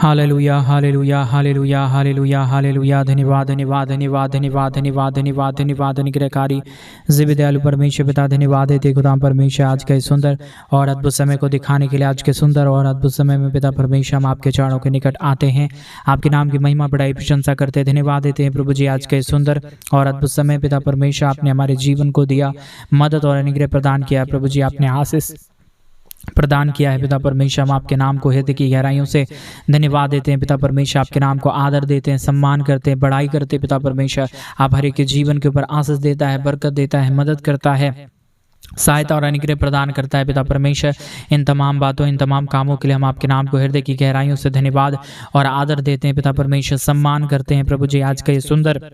Hallelujah hallelujah hallelujah hallelujah hallelujah. धन्यवाद धन्यवाद धन्यवाद धन्यवाद धन्यवाद धन्यवाद धन्यवाद अनुग्रहकारी जीवित दयालु परमेश्वर पिता, धन्यवाद देते खुदा परमेश्वर आज के सुंदर और अद्भुत समय को दिखाने के लिए। आज के सुंदर और अद्भुत समय में पिता परमेश्वर हम आपके चरणों के निकट आते हैं, आपके नाम की महिमा बढ़ाई प्रशंसा करते हैं। धन्यवाद देते हैं प्रभु जी आज के सुंदर और अद्भुत समय पिता परमेश्वर आपने हमारे जीवन को दिया, मदद और अनुग्रह प्रदान किया। प्रभु जी आपने आशीष प्रदान किया है पिता परमेश्वर, हम आपके नाम को हृदय की गहराइयों से धन्यवाद देते हैं पिता परमेश्वर, आपके नाम को आदर देते हैं, सम्मान करते हैं, बड़ाई करते हैं पिता परमेश्वर। आप हर एक के जीवन के ऊपर आशीष देता है, बरकत देता है, मदद करता है, सहायता और अनुग्रह प्रदान करता है पिता परमेश्वर। इन तमाम बातों, इन तमाम कामों के लिए हम आपके नाम को हृदय की गहराइयों से धन्यवाद और आदर देते हैं पिता परमेश्वर, सम्मान करते हैं प्रभु जी आज का ये सुंदर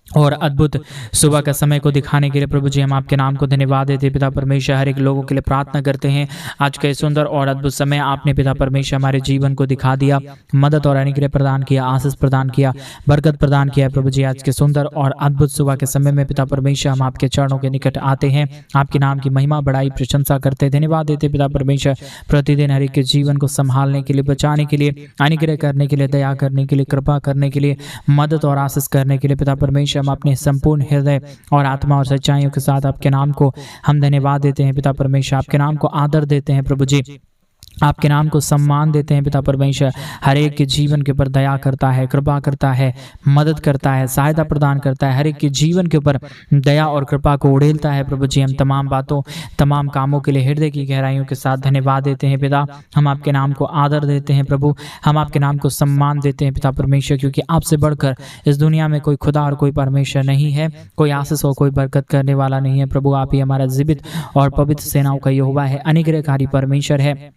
और अद्भुत सुबह का समय को दिखाने के लिए। प्रभु जी हम आपके नाम को धन्यवाद देते पिता परमेश्वर, हर एक लोगों के लिए प्रार्थना करते हैं। आज का सुंदर और अद्भुत समय आपने पिता परमेश्वर हमारे जीवन को दिखा दिया, मदद और अनुग्रह प्रदान किया, आशीष प्रदान किया, बरकत प्रदान किया। प्रभु जी आज के सुंदर और अद्भुत सुबह के समय में पिता परमेश्वर हम आपके चरणों के निकट आते हैं, आपके नाम की महिमा बढ़ाई प्रशंसा करते हैं। धन्यवाद देते पिता परमेश्वर प्रतिदिन हर एक के जीवन को संभालने के लिए, बचाने के लिए, अनुग्रह करने के लिए, दया करने के लिए, कृपा करने के लिए, मदद और आशीष करने के लिए पिता परमेश्वर हम अपने संपूर्ण हृदय और आत्मा और सच्चाइयों के साथ आपके नाम को हम धन्यवाद देते हैं पिता परमेश्वर, आपके नाम को आदर देते हैं प्रभु जी, आपके नाम को सम्मान देते हैं पिता परमेश्वर। हर एक के जीवन के ऊपर दया करता है, कृपा करता है, मदद करता है, सहायता प्रदान करता है, हर एक के जीवन के ऊपर दया और कृपा को उड़ेलता है प्रभु जी। हम तमाम बातों, तमाम कामों के लिए हृदय की गहराइयों के साथ धन्यवाद देते हैं पिता। हम आपके नाम को आदर देते हैं प्रभु, हम आपके नाम को सम्मान देते हैं पिता परमेश्वर, क्योंकि आपसे बढ़कर इस दुनिया में कोई खुदा और कोई परमेश्वर नहीं है, कोई आशीष और कोई बरकत करने वाला नहीं है। प्रभु आप ही हमारा जीवित और पवित्र सेनाओं का यहोवा है, अनुग्रहकारी परमेश्वर है,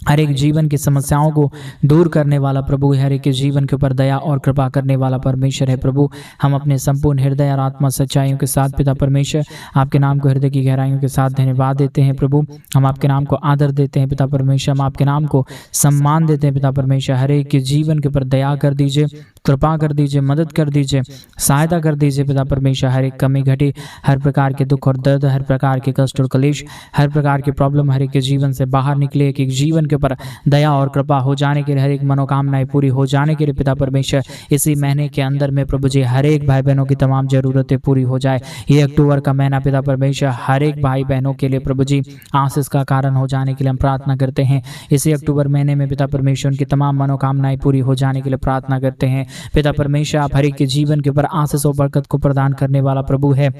हर एक जीवन की समस्याओं को दूर करने वाला प्रभु, हर एक के जीवन के ऊपर दया और कृपा करने वाला परमेश्वर है प्रभु। हम अपने संपूर्ण हृदय और आत्मा सच्चाइयों के साथ पिता परमेश्वर आपके नाम को हृदय की गहराइयों के साथ धन्यवाद देते हैं प्रभु। हम आपके नाम को आदर देते हैं पिता परमेश्वर, हम आपके नाम को सम्मान देते हैं पिता परमेश्वर। हर एक के जीवन के ऊपर दया कर दीजिए, कृपा कर दीजिए, मदद कर दीजिए, सहायता कर दीजिए पिता परमेश्वर। हर एक कमी घटी, हर प्रकार के दुख और दर्द, हर प्रकार के कष्ट और कलेश, हर प्रकार की प्रॉब्लम हर एक के जीवन से बाहर निकले। एक एक जीवन के ऊपर दया और कृपा हो जाने के लिए, हर एक मनोकामनाएं पूरी हो जाने के लिए पिता परमेश्वर। इसी महीने के अंदर में प्रभु जी हर एक भाई बहनों की तमाम जरूरतें पूरी हो जाए। ये अक्टूबर का महीना पिता परमेश्वर हर एक भाई बहनों के लिए प्रभु जी आशीष का कारण हो जाने के लिए हम प्रार्थना करते हैं। इसी अक्टूबर महीने में पिता परमेश्वर उनकी तमाम मनोकामनाएं पूरी हो जाने के लिए प्रार्थना करते हैं पिता परमेश्वर। आप हर एक के जीवन के ऊपर आशीष और बरकत को प्रदान करने वाला प्रभु है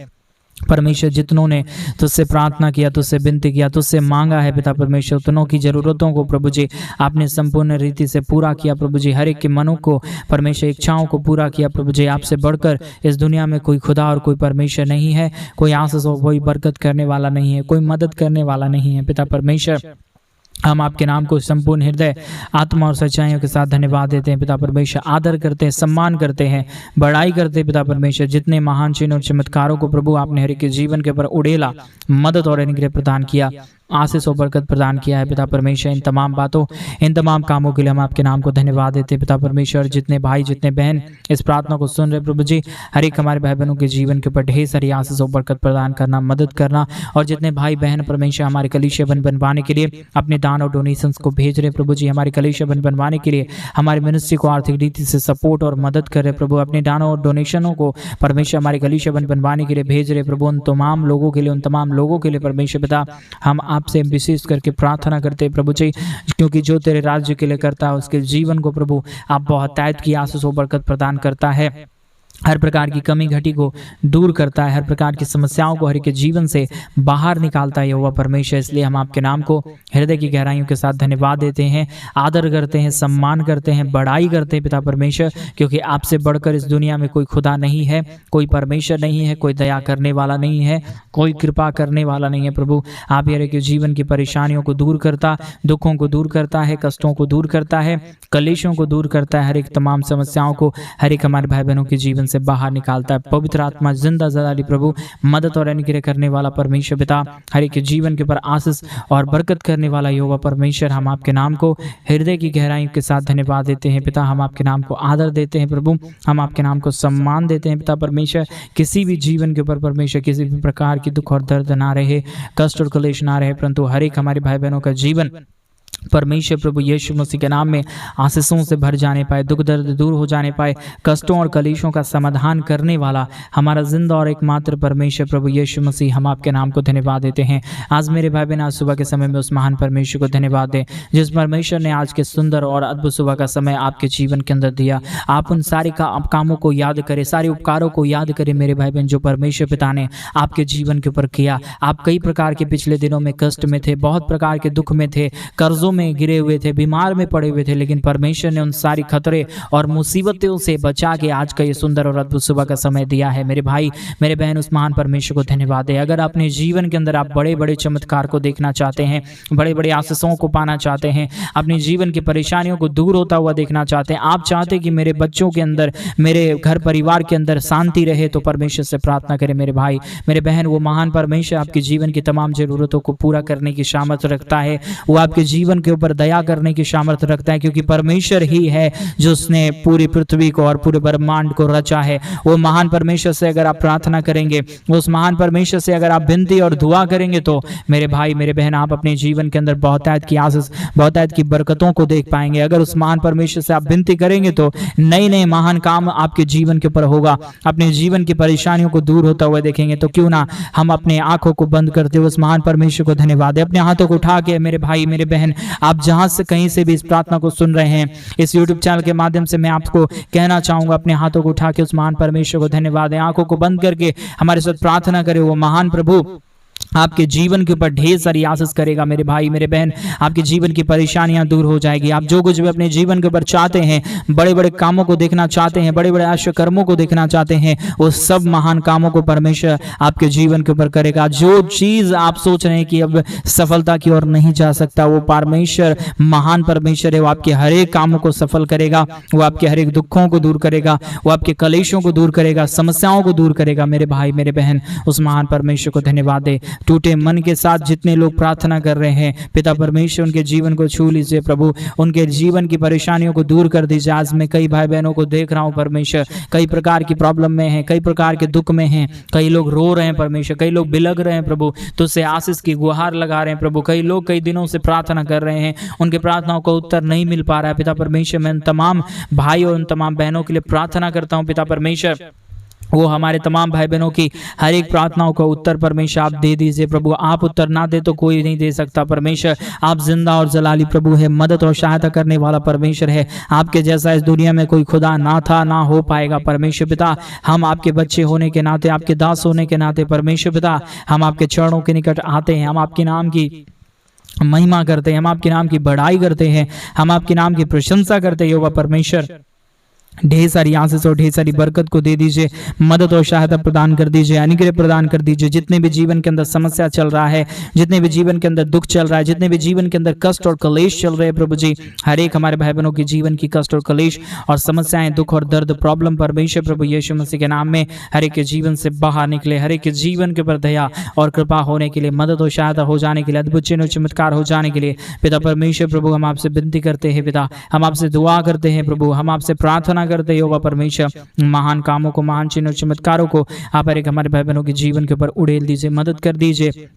परमेश्वर। जितनों ने तुझसे प्रार्थना किया, तुझसे विनती किया, तुझसे मांगा है पिता परमेश्वर, उतनों की जरूरतों को प्रभु जी आपने संपूर्ण रीति से पूरा किया प्रभु जी। हर एक के मनों को परमेश्वर, इच्छाओं को पूरा किया प्रभु जी। आपसे बढ़कर इस दुनिया में कोई खुदा और कोई परमेश्वर नहीं है, कोई आशीष और कोई बरकत करने वाला नहीं है, कोई मदद करने वाला नहीं है पिता परमेश्वर। हम आपके नाम को संपूर्ण हृदय, आत्मा और सच्चाइयों के साथ धन्यवाद देते हैं पिता परमेश्वर, आदर करते हैं, सम्मान करते हैं, बड़ाई करते हैं पिता परमेश्वर। जितने महान चिन्ह और चमत्कारों को प्रभु आपने हर एक के जीवन के ऊपर उड़ेला, मदद और अनुग्रह प्रदान किया, आशीष और बरकत प्रदान किया है पिता परमेश्वर। इन तमाम बातों, इन तमाम कामों के लिए हम आपके नाम को धन्यवाद देते हैं पिता परमेश्वर। जितने भाई, जितने बहन इस प्रार्थना को सुन रहे प्रभु जी, हर एक हमारे भाई बहनों के जीवन के ऊपर ढेर सारी आशीष और बरकत प्रदान करना, मदद करना। और जितने भाई बहन परमेश्वर हमारे कलीसिया बनवाने के लिए अपने दान और डोनेशंस को भेज रहे प्रभु जी, हमारे कलीसिया बनवाने के लिए हमारे मिनिस्ट्री को आर्थिक रीति से सपोर्ट और मदद कर रहे प्रभु, अपने दानों और डोनेशनों को परमेश्वर हमारे कलीसिया बनवाने के लिए भेज रहे प्रभु, उन तमाम लोगों के लिए, उन तमाम लोगों के लिए परमेश्वर पिता हम आपसे विशेष करके प्रार्थना करते हैं प्रभु जी, क्योंकि जो तेरे राज्य के लिए करता है उसके जीवन को प्रभु आप बहुतायत की आशीष और बरकत प्रदान करता है, हर प्रकार की कमी घटी को दूर करता है, हर प्रकार की समस्याओं को हर एक के जीवन से बाहर निकालता है यहोवा परमेश्वर। इसलिए हम आपके नाम को हृदय की गहराइयों के साथ धन्यवाद देते हैं, आदर करते हैं, सम्मान करते हैं, बड़ाई करते हैं पिता परमेश्वर, क्योंकि आपसे बढ़कर इस दुनिया में कोई खुदा नहीं है, कोई परमेश्वर नहीं है, कोई दया करने वाला नहीं है, कोई कृपा करने वाला नहीं है प्रभु। आप हर एक के जीवन की परेशानियों को दूर करता, दुखों को दूर करता है, कष्टों को दूर करता है, कलेशों को दूर करता है, हर एक तमाम समस्याओं को हर एक हमारे भाई बहनों के जीवन से बाहर निकालता है। पवित्र आत्मा जिंदा जलाली प्रभु, मदद और अनुग्रह करने वाला परमेश्वर पिता, हर एक के जीवन के ऊपर आशीष और बरकत करने वाला यहोवा परमेश्वर। हम आपके नाम को हृदय की गहराइयों के साथ धन्यवाद देते हैं पिता, हम आपके नाम को आदर देते हैं प्रभु, हम आपके नाम को सम्मान देते हैं पिता परमेश्वर। किसी भी जीवन के ऊपर परमेश्वर किसी भी प्रकार की दुख और दर्द ना रहे, कष्ट और कलेश ना रहे, परंतु हर एक हमारे भाई बहनों का जीवन परमेश्वर प्रभु यीशु मसीह के नाम में आशीषों से भर जाने पाए, दुख दर्द दूर हो जाने पाए, कष्टों और कलेशों का समाधान करने वाला हमारा जिंदा और एकमात्र परमेश्वर प्रभु यीशु मसीह, हम आपके नाम को धन्यवाद देते हैं। आज मेरे भाई बहन आज सुबह के समय में उस महान परमेश्वर को धन्यवाद दें जिस परमेश्वर ने आज के सुंदर और अद्भुत सुबह का समय आपके जीवन के अंदर दिया। आप उन सारे कामों को याद करें, सारे उपकारों को याद करें मेरे भाई बहन, जो परमेश्वर पिता ने आपके जीवन के ऊपर किया। आप कई प्रकार के पिछले दिनों में कष्ट में थे, बहुत प्रकार के दुख में थे, कर्जों में गिरे हुए थे, बीमार में पड़े हुए थे, लेकिन परमेश्वर ने उन सारी खतरे और मुसीबतों से बचा के आज का ये सुंदर और अद्भुत सुबह का समय दिया है। मेरे भाई मेरे बहन उस महान परमेश्वर को धन्यवाद है। अगर अपने जीवन के अंदर आप बड़े बड़े चमत्कार को देखना चाहते हैं, बड़े बड़े आशीषों को पाना चाहते हैं, अपने जीवन की परेशानियों को दूर होता हुआ देखना चाहते हैं, आप चाहते हैं कि मेरे बच्चों के अंदर, मेरे घर परिवार के अंदर शांति रहे, तो परमेश्वर से प्रार्थना करें मेरे भाई मेरे बहन। वो महान परमेश्वर आपके जीवन की तमाम जरूरतों को पूरा करने की सामर्थ्य रखता है। वो आपके जीवन के ऊपर दया करने की सामर्थ्य रखता है, क्योंकि परमेश्वर ही है जो उसने पूरी पृथ्वी को और पूरे ब्रह्मांड को रचा है। वो महान परमेश्वर से अगर आप प्रार्थना करेंगे, उस महान परमेश्वर से अगर आप विनती और दुआ करेंगे, तो मेरे भाई मेरे बहन आप अपने जीवन के अंदर बहुतायत की आशीष, बहुतायत की बरकतों को देख पाएंगे। अगर उस महान परमेश्वर से आप विनती करेंगे तो नए नए महान काम आपके जीवन के ऊपर होगा, अपने जीवन की परेशानियों को दूर होता हुआ देखेंगे। तो क्यों ना हम अपने आंखों को बंद करते हुए उस महान परमेश्वर को धन्यवाद दें। अपने हाथों को उठा के मेरे भाई मेरे बहन, आप जहां से कहीं से भी इस प्रार्थना को सुन रहे हैं, इस YouTube चैनल के माध्यम से मैं आपको कहना चाहूंगा, अपने हाथों को उठा के उस महान परमेश्वर को धन्यवाद दें। आंखों को बंद करके हमारे साथ प्रार्थना करें। वो महान प्रभु आपके जीवन के ऊपर ढेर सारी आशीष करेगा मेरे भाई मेरे बहन। आपके जीवन की परेशानियां दूर हो जाएगी। आप जो कुछ भी अपने जीवन के ऊपर चाहते हैं, बड़े बड़े कामों को देखना चाहते हैं, बड़े बड़े आश्चर्य कर्मों को देखना चाहते हैं, वो सब महान कामों को परमेश्वर आपके जीवन के ऊपर करेगा। जो चीज आप सोच रहे हैं कि अब सफलता की ओर नहीं जा सकता, वो परमेश्वर महान परमेश्वर है, वो आपके हर एक कामों को सफल करेगा। वो आपके हर एक दुखों को दूर करेगा, वो आपके कलेशों को दूर करेगा, समस्याओं को दूर करेगा मेरे भाई मेरे बहन। उस महान परमेश्वर को धन्यवाद दे। टूटे मन के साथ जितने लोग प्रार्थना कर रहे हैं, पिता परमेश्वर उनके जीवन को छू लीजिए प्रभु, उनके जीवन की परेशानियों को दूर कर दीजिए। आज मैं कई भाई बहनों को देख रहा हूं परमेश्वर, कई प्रकार की प्रॉब्लम में हैं, कई प्रकार के दुख में हैं, कई लोग रो रहे हैं परमेश्वर, कई लोग बिलग रहे हैं प्रभु, तुझसे आशीष की गुहार लगा रहे हैं प्रभु। कई लोग कई दिनों से प्रार्थना कर रहे हैं, उनके प्रार्थनाओं को उत्तर नहीं मिल पा रहा है। पिता परमेश्वर मैं उन तमाम भाई और उन तमाम बहनों के लिए प्रार्थना करता हूं पिता परमेश्वर, वो हमारे तमाम भाई बहनों की हर एक प्रार्थनाओं को उत्तर परमेश्वर आप दे दीजिए प्रभु। आप उत्तर ना दे तो कोई नहीं दे सकता परमेश्वर। आप जिंदा और जलाली प्रभु है, मदद और सहायता करने वाला परमेश्वर है। आपके जैसा इस दुनिया में कोई खुदा ना था ना हो पाएगा परमेश्वर पिता। हम आपके बच्चे होने के नाते, आपके दास होने के नाते परमेश्वर पिता, हम आपके चरणों के निकट आते हैं। हम आपके नाम की महिमा करते हैं, हम आपके नाम की बढ़ाई करते हैं, हम आपके नाम की प्रशंसा करते हैं। यहोवा परमेश्वर ढेर सारी आशीष और ढेर सारी बरकत को दे दीजिए, मदद और सहायता प्रदान कर दीजिए, अनुग्रह प्रदान कर दीजिए। जितने भी जीवन के अंदर समस्या चल रहा है, जितने भी जीवन के अंदर दुख चल रहा है, जितने भी जीवन के अंदर कष्ट और कलेश चल रहे हैं प्रभु जी, हर एक हमारे भाई बहनों की जीवन की कष्ट और कलेश और समस्याएं, दुख और दर्द, प्रॉब्लम परमेश्वर प्रभु यीशु मसीह के नाम में हर एक के जीवन से बाहर निकले। हर एक के जीवन के ऊपर दया और कृपा होने के लिए, मदद और सहायता हो जाने के लिए, अद्भुत चिन्ह और चमत्कार हो जाने के लिए पिता परमेश्वर प्रभु हम आपसे विनती करते हैं पिता, हम आपसे दुआ करते हैं प्रभु, हम आपसे प्रार्थना करते हैं। यहोवा परमेश्वर महान कामों को, महान चिन्ह और चमत्कारों को आप हर एक हमारे भाई बहनों के जीवन के ऊपर उड़ेल दीजिए, मदद कर दीजिए,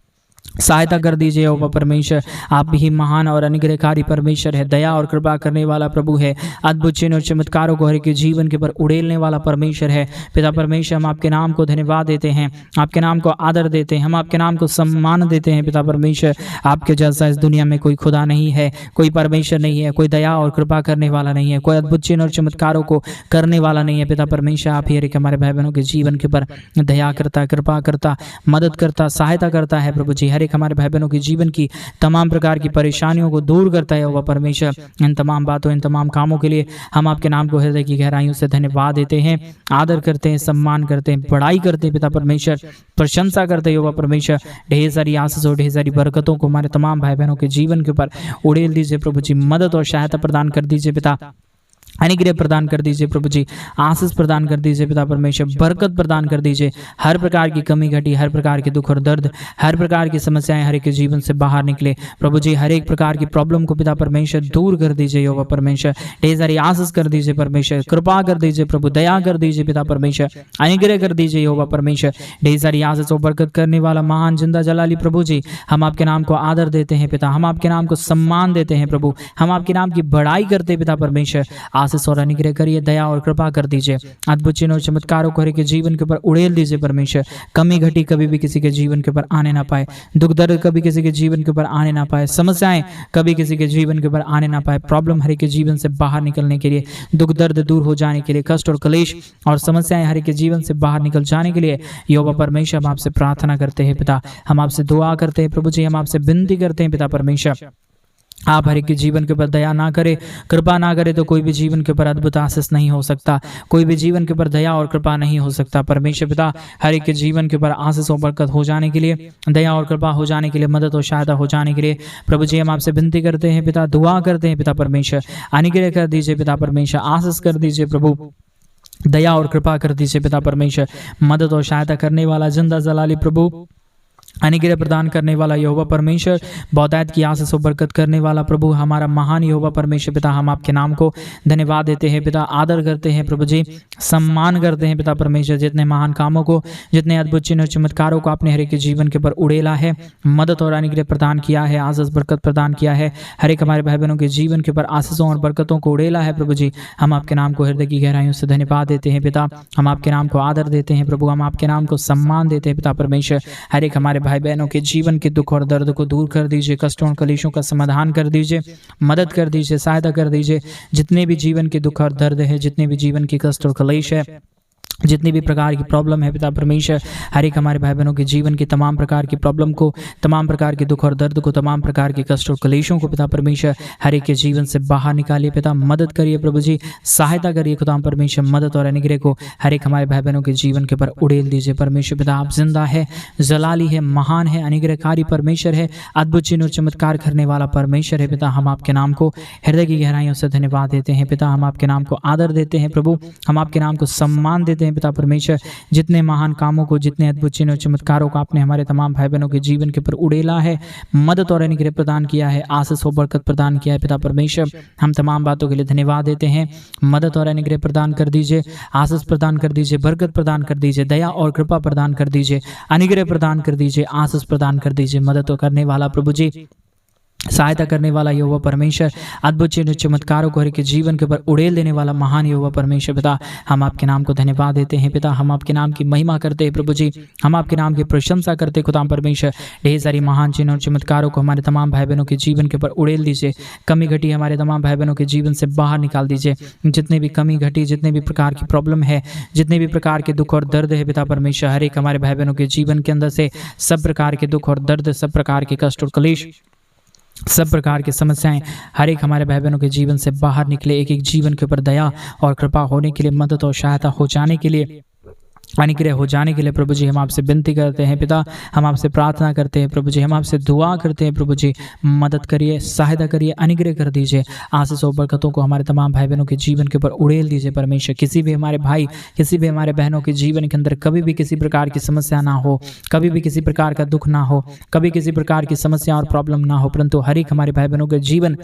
सहायता कर दीजिए। यहोवा परमेश्वर आप ही महान और अनुग्रहकारी परमेश्वर है, दया और कृपा करने वाला प्रभु है, अद्भुत चिन्ह और चमत्कारों को हर एक के जीवन के ऊपर उड़ेलने वाला परमेश्वर है। पिता परमेश्वर हम आपके नाम को धन्यवाद देते हैं, आपके नाम को आदर देते हैं, हम आपके नाम को सम्मान देते हैं। पिता परमेश्वर आपके जैसा इस दुनिया में कोई खुदा नहीं है, कोई परमेश्वर नहीं है, कोई दया और कृपा करने वाला नहीं है, कोई अद्भुत चिन्ह और चमत्कारों को करने वाला नहीं है। पिता परमेश्वर आप ही हर एक हमारे भाई बहनों के जीवन के ऊपर दया करता, कृपा करता, मदद करता, सहायता करता है प्रभु जी। हर एक हमारे भाई बहनों के जीवन की तमाम प्रकार की परेशानियों को दूर करता है वह परमेश्वर। इन तमाम बातों, इन तमाम कामों के लिए हम आपके नाम को हृदय की गहराइयों से धन्यवाद देते हैं, आदर करते हैं, सम्मान करते हैं, बड़ाई करते हैं पिता परमेश्वर, प्रशंसा करते हैं वह परमेश्वर। ढेर सारी आशीष और ढेर सारी बरकतों को हमारे तमाम भाई बहनों के जीवन के ऊपर उड़ेल दीजिए प्रभु जी, मदद और सहायता प्रदान कर दीजिए पिता। अनुग्रह प्रदान कर दीजिए प्रभु जी, आशीष प्रदान कर दीजिए पिता परमेश्वर, बरकत प्रदान कर दीजिए। हर प्रकार की कमी घटी, हर प्रकार के दुख और दर्द, हर प्रकार की समस्याएं हर एक के जीवन से बाहर निकले प्रभु जी। हर एक प्रकार की प्रॉब्लम को पिता परमेश्वर दूर कर दीजिए यहोवा परमेश्वर। ढेर सारी आशीष कर दीजिए परमेश्वर, कृपा कर दीजिए प्रभु, दया कर दीजिए पिता परमेश्वर, अनुग्रह कर दीजिए यहोवा परमेश्वर। ढेर सारी आशीष और बरकत करने वाला महान जिंदा जलाली प्रभु जी, हम आपके नाम को आदर देते हैं पिता, हम आपके नाम को सम्मान देते हैं प्रभु, हम आपके नाम की बड़ाई करते हैं पिता परमेश्वर। आशीष और अनुग्रह करिए, दया और कृपा कर दीजिए। अद्भुत चिन्ह और चमत्कारों को हर एक के जीवन के ऊपर उड़ेल दीजिए परमेश्वर। कमी घटी कभी भी किसी के जीवन के ऊपर आने ना पाए, दुख दर्द कभी किसी के जीवन के ऊपर आने ना पाए, समस्याएं कभी किसी के जीवन के ऊपर आने ना पाए। प्रॉब्लम हर एक के जीवन से बाहर निकलने के लिए, दुख दर्द दूर हो जाने के लिए, कष्ट और क्लेश और समस्याएं हर एक के जीवन से बाहर निकल जाने के लिए यहोवा परमेश्वर हम आपसे प्रार्थना करते हैं पिता, हम आपसे दुआ करते हैं प्रभु जी, हम आपसे विनती करते हैं पिता परमेश्वर। आप हर एक के जीवन के ऊपर दया ना करे, कृपा ना करे तो कोई भी जीवन के ऊपर अद्भुत आशीष नहीं हो सकता, कोई भी जीवन के ऊपर दया और कृपा नहीं हो सकता। परमेश्वर पिता हर एक के जीवन के ऊपर आशीष और बरकत हो जाने के लिए, दया और कृपा हो जाने के लिए, मदद और सहायता हो जाने के लिए प्रभु जी हम आपसे विनती करते हैं पिता, दुआ करते हैं पिता परमेश्वर। अनुग्रह कर दीजिए पिता परमेश्वर, आशीष कर दीजिए प्रभु, दया और कृपा कर दीजिए पिता परमेश्वर। मदद और सहायता करने वाला जिंदा जलाली प्रभु, अनुग्रह प्रदान करने वाला यहोवा परमेश्वर, बहुतायत की आशीष और बरकत करने वाला प्रभु, हमारा महान यहोवा परमेश्वर पिता, हम आपके नाम को धन्यवाद देते हैं पिता, आदर करते हैं प्रभु जी, सम्मान करते हैं पिता परमेश्वर। जितने महान कामों को, जितने अद्भुत चिन्ह और चमत्कारों को आपने हर एक के जीवन के ऊपर उड़ेला है, मदद और अनुग्रह प्रदान किया है, आशीष बरकत प्रदान किया है, हर एक हमारे भाई बहनों के जीवन के ऊपर आशीषों और बरकतों को उड़ेला है प्रभु जी। हम आपके नाम को हृदय की गहराइयों से धन्यवाद देते हैं पिता, हम आपके नाम को आदर देते हैं प्रभु, हम आपके नाम को सम्मान देते हैं पिता परमेश्वर। हर एक हमारे भाई बहनों के जीवन के दुख और दर्द को दूर कर दीजिए, कष्टों और कलेशों का समाधान कर दीजिए, मदद कर दीजिए, सहायता कर दीजिए। जितने भी जीवन के दुख और दर्द है, जितने भी जीवन के कष्ट और कलेश है, जितनी भी प्रकार की प्रॉब्लम है पिता परमेश्वर, हर एक हमारे भाई बहनों के जीवन की तमाम प्रकार की प्रॉब्लम को, तमाम प्रकार के दुख और दर्द को, तमाम प्रकार के कष्ट और कलेशों को पिता परमेश्वर हर एक के जीवन से बाहर निकालिए पिता, मदद करिए प्रभु जी, सहायता करिए खुदा परमेश्वर। मदद और अनुग्रह को हर एक हमारे भाई बहनों के जीवन के ऊपर उड़ेल दीजिए परमेश्वर पिता। आप जिंदा है, जलाली है, महान है, अनुग्रहकारी परमेश्वर है, अद्भुत चिन्ह और चमत्कार करने वाला परमेश्वर है पिता। हम आपके नाम को हृदय की गहराइयों से धन्यवाद देते हैं पिता, हम आपके नाम को आदर देते हैं प्रभु, हम आपके नाम को सम्मान देते हैं पिता परमेश्वर। जितने महान कामों को, जितने अद्भुत चिन्ह और चमत्कारों को आपने हमारे तमाम भाई बहनों के जीवन के ऊपर उड़ेला है, मदद और अनुग्रह प्रदान किया है, आशीष और बरकत प्रदान किया है पिता परमेश्वर, हम तमाम बातों के लिए धन्यवाद देते हैं। मदद और अनुग्रह प्रदान कर दीजिए, आशीष प्रदान कर दीजिए, बरकत प्रदान कर दीजिए, दया और कृपा प्रदान कर दीजिए, अनुग्रह प्रदान कर दीजिए, आशीष प्रदान कर दीजिए। मदद करने वाला प्रभु जी, सहायता करने वाला यहोवा परमेश्वर, अद्भुत चिन्ह चमत्कारों को हर एक के जीवन के ऊपर उड़ेल देने वाला महान यहोवा परमेश्वर पिता, हम आपके नाम को धन्यवाद देते हैं पिता, हम आपके नाम की महिमा करते हैं प्रभु जी, हम आपके नाम की प्रशंसा करते हैं खुदा परमेश्वर। ढेर सारी महान चिन्ह और चमत्कारों को हमारे तमाम भाई बहनों के जीवन के ऊपर उड़ेल दीजिए, कमी घटी हमारे तमाम भाई बहनों के जीवन से बाहर निकाल दीजिए। जितने भी कमी घटी, जितने भी प्रकार की प्रॉब्लम है, जितने भी प्रकार के दुख और दर्द है पिता परमेश्वर, हर एक हमारे भाई बहनों के जीवन के अंदर से सब प्रकार के दुख और दर्द, सब प्रकार के कष्ट और क्लेश, सब प्रकार की समस्याएं हर एक हमारे भाई बहनों के जीवन से बाहर निकले। एक एक जीवन के ऊपर दया और कृपा होने के लिए, मदद और सहायता हो जाने के लिए, अनुग्रह हो जाने के लिए प्रभु जी हम आपसे विनती करते हैं पिता, हम आपसे प्रार्थना करते हैं प्रभु जी, हम आपसे दुआ करते हैं प्रभु जी। मदद करिए, सहायता करिए, अनुग्रह कर दीजिए, आशीष और बरकतों को हमारे तमाम भाई बहनों के जीवन के ऊपर उड़ेल दीजिए परमेश्वर। किसी भी हमारे भाई, किसी भी हमारे बहनों के जीवन के अंदर कभी भी किसी प्रकार की समस्या ना हो, कभी भी किसी प्रकार का दुख ना हो, कभी किसी प्रकार की समस्या और प्रॉब्लम ना हो, परंतु हर एक हमारे भाई बहनों के जीवन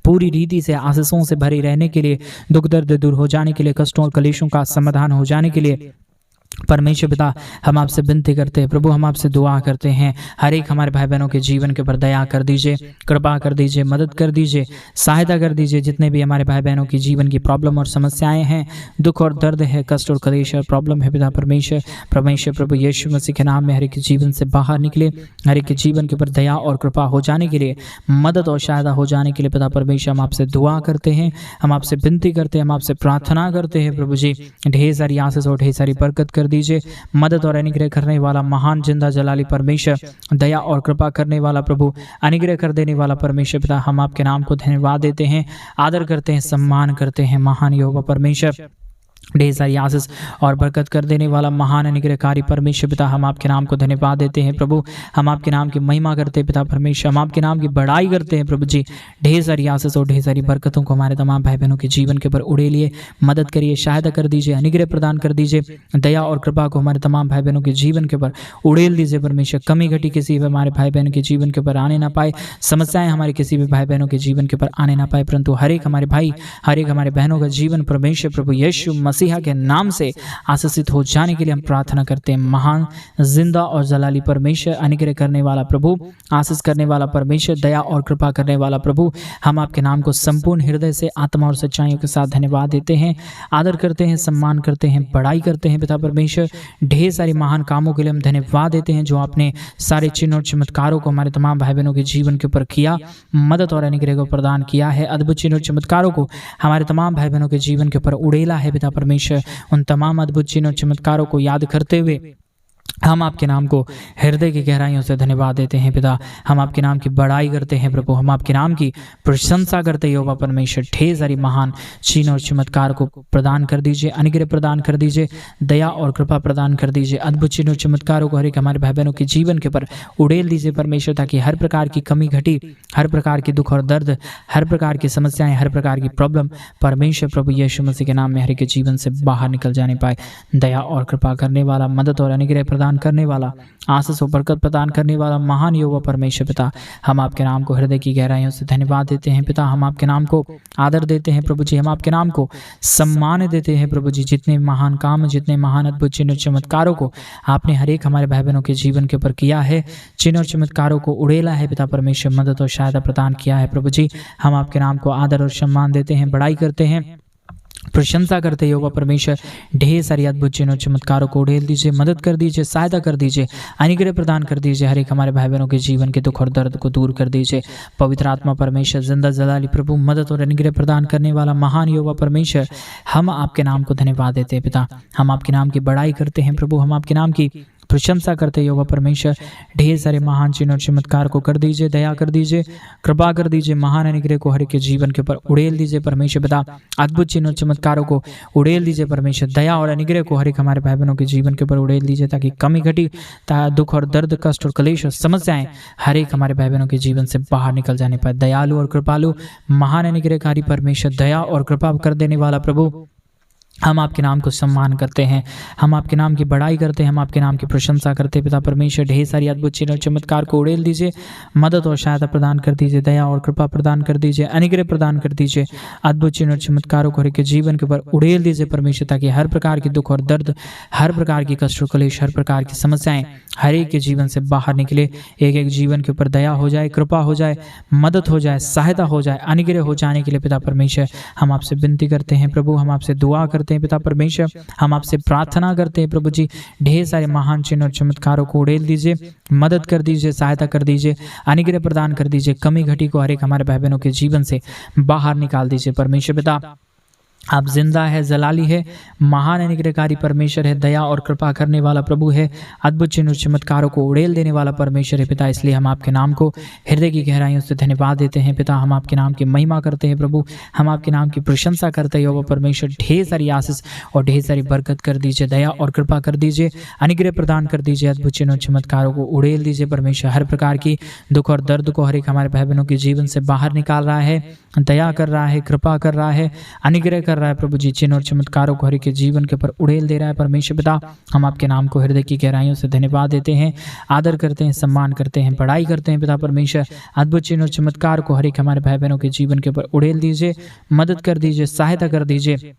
पूरी रीति से आशीषों से भरे रहने के लिए, दुख दर्द दूर हो जाने के लिए, कष्टों और कलेशों का समाधान हो जाने के लिए परमेश्वर पिता हम आपसे विनती करते हैं प्रभु, हम आपसे दुआ करते हैं। हर एक हमारे भाई बहनों के जीवन के ऊपर दया कर दीजिए, कृपा कर दीजिए, मदद कर दीजिए, सहायता कर दीजिए। जितने भी हमारे भाई बहनों की जीवन की प्रॉब्लम और समस्याएं हैं, दुख और दर्द है, कष्ट और कलेश और प्रॉब्लम है पिता परमेश्वर, प्रभु यीशु मसीह के नाम में हर एक के जीवन से बाहर निकले, हर एक के जीवन के ऊपर दया और कृपा हो जाने के लिए, मदद और सहायता हो जाने के लिए पिता परमेश्वर हम आपसे दुआ करते हैं, हम आपसे विनती करते हैं, हम आपसे प्रार्थना करते हैं प्रभु जी। ढेर सारी आशीष और ढेर सारी बरकत कर दीजिए, मदद और अनुग्रह करने वाला महान जिंदा जलाली परमेश्वर, दया और कृपा करने वाला प्रभु, अनुग्रह कर देने वाला परमेश्वर पिता, हम आपके नाम को धन्यवाद देते हैं, आदर करते हैं, सम्मान करते हैं। महान यहोवा परमेश्वर, ढेर सारी आशीष और बरकत कर देने वाला महान अनुग्रहकारी परमेश्वर पिता, हम आपके नाम को धन्यवाद देते हैं प्रभु। हम आपके नाम की महिमा करते हैं पिता परमेश्वर, हम आपके नाम की बड़ाई करते हैं प्रभु जी। ढेर सारी आशीष और ढेर सारी बरकतों को हमारे तमाम भाई बहनों के जीवन के ऊपर उड़ेलिए, मदद करिए, सहायता कर दीजिए, अनुग्रह प्रदान कर दीजिए, दया और कृपा को हमारे तमाम भाई बहनों के जीवन के ऊपर उड़ेल दीजिए परमेश्वर। कमी घटी किसी भी हमारे भाई बहनों के जीवन के ऊपर आने ना पाए, समस्याएं हमारे किसी भी भाई बहनों के जीवन के ऊपर आने ना पाए, परंतु हर एक हमारे भाई, हर एक हमारे बहनों का जीवन परमेश्वर प्रभु यीशु मसीहा के नाम से आशीषित हो जाने के लिए हम प्रार्थना करते हैं। महान जिंदा और जलाली परमेश्वर, अनुग्रह करने वाला प्रभु, आशीष करने वाला परमेश्वर, दया और कृपा करने वाला प्रभु, हम आपके नाम को संपूर्ण हृदय से, आत्मा और सच्चाइयों के साथ धन्यवाद देते हैं, आदर करते हैं, सम्मान करते हैं, बड़ाई करते हैं पिता परमेश्वर। ढेर सारी महान कामों के लिए हम धन्यवाद देते हैं जो आपने सारे चिन्ह और चमत्कारों को हमारे तमाम भाई बहनों के जीवन के ऊपर किया, मदद और अनुग्रह को प्रदान किया है। अद्भुत चिन्ह और चमत्कारों को हमारे तमाम भाई बहनों के जीवन के ऊपर उड़ेला है पिता परमेश्वर। उन तमाम अद्भुत चिन्ह और चमत्कारों को याद करते हुए हम आपके नाम को हृदय की गहराइयों से धन्यवाद देते हैं पिता। हम आपके नाम की बड़ाई करते हैं प्रभु, हम आपके नाम की प्रशंसा करते हैं यहोवा परमेश्वर। ढेर सारी महान चिन्ह और चमत्कार को प्रदान कर दीजिए, अनुग्रह प्रदान कर दीजिए, दया और कृपा प्रदान कर दीजिए। अद्भुत चिन्ह और चमत्कारों को हर एक हमारे भाई बहनों के जीवन के ऊपर उड़ेल दीजिए परमेश्वर, ताकि हर प्रकार की कमी घटी, हर प्रकार की दुख और दर्द, हर प्रकार की समस्याएं, हर प्रकार की प्रॉब्लम परमेश्वर प्रभु यीशु मसीह के नाम में हर एक के जीवन से बाहर निकल जाने पाए। दया और कृपा करने वाला, मदद और अनुग्रह प्रदान करने वाला, आशीष और बरकत प्रदान करने वाला महान यहोवा परमेश्वर पिता, हम आपके नाम को हृदय की गहराइयों से धन्यवाद देते हैं पिता। हम आपके नाम को आदर देते हैं प्रभु जी, हम आपके नाम को सम्मान देते हैं प्रभु जी। जितने महान काम, जितने महान अद्भुत चिन्ह और चमत्कारों को आपने हर एक हमारे भाई बहनों के जीवन के ऊपर किया है, चिन्ह और चमत्कारों को उड़ेला है पिता परमेश्वर, मदद और सहायता प्रदान किया है प्रभु जी। हम आपके नाम को आदर और सम्मान देते हैं, बड़ाई करते हैं, प्रशंसा करते हैं यहोवा परमेश्वर। ढेर सारी अद्भुत चिन्ह और चमत्कारों को उड़ेल दीजिए, मदद कर दीजिए, सहायता कर दीजिए, अनुग्रह प्रदान कर दीजिए। हर एक हमारे भाई बहनों के जीवन के दुख और दर्द को दूर कर दीजिए। पवित्र आत्मा परमेश्वर, जिंदा जलाली प्रभु, मदद और अनुग्रह प्रदान करने वाला महान यहोवा परमेश्वर, हम आपके नाम को धन्यवाद देते हैं पिता। हम आपके नाम की बड़ाई करते हैं प्रभु, हम आपके नाम की प्रशंसा करते यहोवा परमेश्वर। ढेर सारे महान चिन्ह और चमत्कार को कर दीजिए, दया कर दीजिए, कृपा कर दीजिए, महान अनुग्रह को हर एक के जीवन के ऊपर उड़ेल दीजिए परमेश्वर पिता। अद्भुत चिन्ह और चमत्कारों को उड़ेल दीजिए परमेश्वर, दया और अनुग्रह को हर एक हमारे भाई बहनों के जीवन के ऊपर उड़ेल दीजिए, ताकि कमी घटी, दुख और दर्द, कष्ट और कलेश और समस्याएं हर एक हमारे भाई बहनों के जीवन से बाहर निकल जाने पाए। दयालु और कृपालु महान अनुग्रहकारी परमेश्वर, दया और कृपा कर देने वाला प्रभु, हम आपके नाम को सम्मान करते हैं, हम आपके नाम की बड़ाई करते हैं, हम आपके नाम की प्रशंसा करते हैं पिता परमेश्वर। ढेर सारी अद्भुत चिन्ह और चमत्कार को उड़ेल दीजिए, मदद और सहायता प्रदान कर दीजिए, दया और कृपा प्रदान कर दीजिए, अनुग्रह प्रदान कर दीजिए। अद्भुत चिन्ह और चमत्कारों को हर एक के जीवन के ऊपर उड़ेल दीजिए परमेश्वर, ताकि हर प्रकार की दुख और दर्द, हर प्रकार की कष्ट और कलेश, हर प्रकार की समस्याएं हर एक के जीवन से बाहर निकले। एक एक जीवन के ऊपर दया हो जाए, कृपा हो जाए, मदद हो जाए, सहायता हो जाए, अनुग्रह हो जाने के लिए पिता परमेश्वर हम आपसे विनती करते हैं प्रभु। हम आपसे दुआ करते हैं पिता परमेश्वर, हम आपसे प्रार्थना करते हैं प्रभु जी। ढेर सारे महान चिन्ह और चमत्कारों को उड़ेल दीजिए, मदद कर दीजिए, सहायता कर दीजिए, अनुग्रह प्रदान कर दीजिए। कमी घटी को हर एक हमारे भाई बहनों के जीवन से बाहर निकाल दीजिए परमेश्वर पिता। आप जिंदा है, जलाली है, महान अनुग्रहकारी परमेश्वर है, दया और कृपा करने वाला प्रभु है, अद्भुत चिन्ह और चमत्कारों को उड़ेल देने वाला परमेश्वर है पिता। इसलिए हम आपके नाम को हृदय की गहराइयों से धन्यवाद देते हैं पिता। हम आपके नाम की महिमा करते हैं प्रभु, हम आपके नाम की प्रशंसा करते हैं यहोवा परमेश्वर। ढेर सारी आशीष और ढेर सारी बरकत कर दीजिए, दया और कृपा कर दीजिए, अनुग्रह प्रदान कर दीजिए। अद्भुत चिन्ह और चमत्कारों को उड़ेल दीजिए परमेश्वर। हर प्रकार की दुख और दर्द को हर एक हमारे भाई बहनों के जीवन से बाहर निकाल रहा है, दया कर रहा है, कृपा कर रहा है, अनुग्रह कर रहा है प्रभु जी। चिन्ह और चमत्कारों को हर एक के जीवन के ऊपर उड़ेल दे रहा है परमेश्वर पिता। हम आपके नाम को हृदय की गहराइयों से धन्यवाद देते हैं, आदर करते हैं, सम्मान करते हैं, बड़ाई करते हैं पिता परमेश्वर। अद्भुत चिन्ह और चमत्कार को हर एक हमारे भाई बहनों के जीवन के ऊपर उड़ेल दीजिए, मदद कर दीजिए, सहायता कर दीजिए,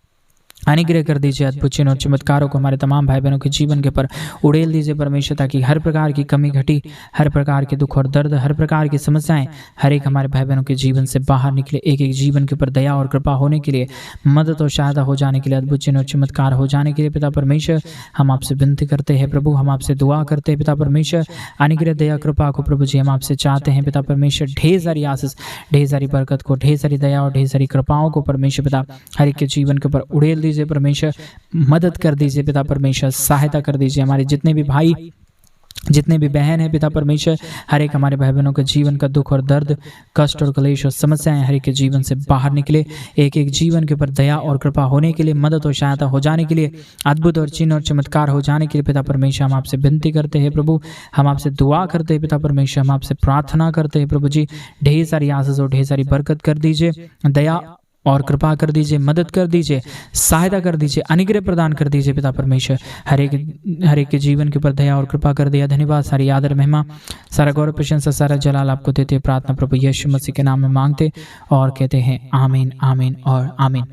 अनुग्रह कर दीजिए। अद्भुत चिन्ह और चमत्कारों को हमारे तमाम भाई बहनों के जीवन के ऊपर उड़ेल दीजिए परमेश्वर, ताकि हर प्रकार की कमी घटी, हर प्रकार के दुख और दर्द, हर प्रकार की समस्याएं हर एक हमारे भाई बहनों के जीवन से बाहर निकले। एक एक जीवन के ऊपर दया और कृपा होने के लिए, मदद और सहायता हो जाने के लिए, अद्भुत चिन्ह और चमत्कार हो जाने के लिए पिता परमेश्वर हम आपसे विनती करते हैं प्रभु। हम आपसे दुआ करते हैं पिता परमेश्वर। अनुग्रह, दया, कृपा को प्रभु जी हम आपसे चाहते हैं पिता परमेश्वर। ढेर सारी आशीष, ढेर सारी बरकत को, ढेर सारी दया और ढेर सारी कृपाओं को परमेश्वर पिता हर एक के जीवन के ऊपर उड़ेल दीजिए परमेश्वर। मदद कर दीजिए पिता परमेश्वर, सहायता कर दीजिए। हमारे जितने भी भाई जितने भी बहन हैं पिता परमेश्वर, हर एक हमारे भाई बहनों के जीवन का दुख और दर्द, कष्ट और क्लेश और समस्याएं हर एक के जीवन से बाहर निकले। एक एक जीवन के ऊपर दया और कृपा होने के लिए, मदद और सहायता हो जाने के लिए, अद्भुत और चिन्ह और चमत्कार हो जाने के लिए पिता परमेश्वर हम आपसे विनती करते हैं प्रभु, हम आपसे दुआ करते हैं पिता परमेश्वर, हम आपसे प्रार्थना करते हैं प्रभु जी। ढेर सारी आशीष और ढेर सारी बरकत कर दीजिए, दया और कृपा कर दीजिए, मदद कर दीजिए, सहायता कर दीजिए, अनुग्रह प्रदान कर दीजिए पिता परमेश्वर। हर एक के जीवन के ऊपर दया और कृपा कर दिया। धन्यवाद, सारी आदर महिमा, सारा गौरव प्रशंसा, सारा जलाल आपको देते। प्रार्थना प्रभु यीशु मसीह के नाम में मांगते और कहते हैं आमीन, आमीन और आमीन।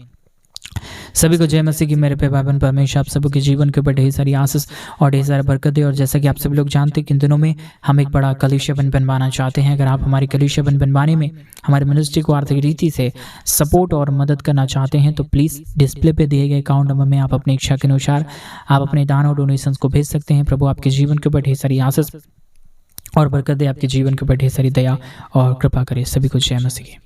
सभी को जय मसीह की। मेरे पे भाई परमेश्वर आप सबके जीवन के ऊपर ढेर सारी आशीष और ढेर सारी बरकत दे। और जैसा कि आप सभी लोग जानते हैं कि इन दिनों में हम एक बड़ा कलीसिया बनवाना चाहते हैं। अगर आप हमारी कलीसिया बनवाने में हमारे मिनिस्ट्री को आर्थिक रीति से सपोर्ट और मदद करना चाहते हैं तो प्लीज़ डिस्प्ले पे दिए गए अकाउंट नंबर में आप अपनी इच्छा के अनुसार आप अपने दान और डोनेशंस को भेज सकते हैं। प्रभु आपके जीवन के ऊपर ढेर सारी आशीष और बरकत दे, आपके जीवन के ऊपर ढेर सारी दया और कृपा करे। सभी को जय मसीह की।